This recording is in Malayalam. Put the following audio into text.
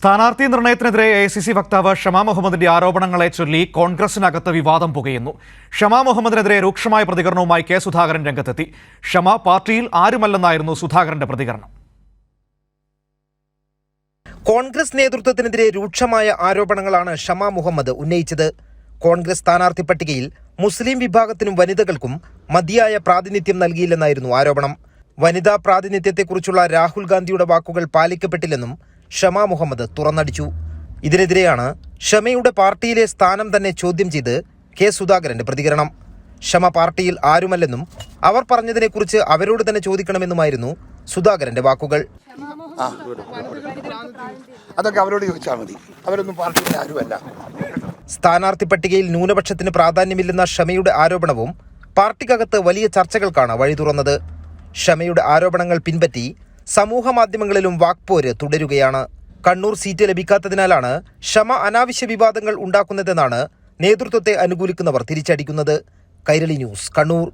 സ്ഥാനാർത്ഥി നിർണയത്തിനെതിരെ എ.ഐ.സി.സി വക്താവ് ഷമാ മുഹമ്മദിന്റെ ആരോപണങ്ങളെ ചൊല്ലി കോൺഗ്രസിനകത്ത് വിവാദം പുകയുന്നു. ഷമാ മുഹമ്മദിനെതിരെ രൂക്ഷമായ പ്രതികരണവുമായി കെ സുധാകരൻ രംഗത്തെത്തി. ഷമാ പാർട്ടിയിൽ ആരുമല്ലെന്നായിരുന്നു സുധാകരന്റെ പ്രതികരണം. കോൺഗ്രസ് നേതൃത്വത്തിനെതിരെ രൂക്ഷമായ ആരോപണങ്ങളാണ് ഷമാ മുഹമ്മദ് ഉന്നയിച്ചത്. കോൺഗ്രസ് സ്ഥാനാർത്ഥി പട്ടികയിൽ മുസ്ലിം വിഭാഗത്തിനും വനിതകൾക്കും മതിയായ പ്രാതിനിധ്യം നൽകിയില്ലെന്നായിരുന്നു ആരോപണം. വനിതാ പ്രാതിനിധ്യത്തെക്കുറിച്ചുള്ള രാഹുൽ ഗാന്ധിയുടെ വാക്കുകൾ പാലിക്കപ്പെട്ടില്ലെന്നും ഷമാ മുഹമ്മദ് തുറന്നടിച്ചു. ഇതിനെതിരെയാണ് ഷമയുടെ പാർട്ടിയിലെ സ്ഥാനം തന്നെ ചോദ്യം ചെയ്ത് കെ സുധാകരന്റെ പ്രതികരണം. ഷമ പാർട്ടിയിൽ ആരുമല്ലെന്നും അവർ പറഞ്ഞതിനെക്കുറിച്ച് അവരോട് തന്നെ ചോദിക്കണമെന്നുമായിരുന്നു സുധാകരന്റെ വാക്കുകൾ. അതൊക്കെ അവരോട് ചോദിച്ചാൽ മതി, അവരൊന്നും പാർട്ടിയിൽ ആരുമല്ല. സ്ഥാനാർത്ഥി പട്ടികയിൽ ന്യൂനപക്ഷത്തിന് പ്രാധാന്യമില്ലെന്ന ഷമയുടെ ആരോപണവും പാർട്ടിക്കകത്ത് വലിയ ചർച്ചകൾക്കാണ് വഴി തുറന്നത്. ഷമയുടെ ആരോപണങ്ങൾ പിൻപറ്റി സമൂഹ മാധ്യമങ്ങളിലും വാക്പോര് തുടരുകയാണ്. കണ്ണൂർ സീറ്റ് ലഭിക്കാത്തതിനാലാണ് ഷമ അനാവശ്യ വിവാദങ്ങൾ ഉണ്ടാക്കുന്നതെന്നാണ് നേതൃത്വത്തെ അനുകൂലിക്കുന്നവർ തിരിച്ചടിക്കുന്നത്. കൈരളി ന്യൂസ്, കണ്ണൂർ.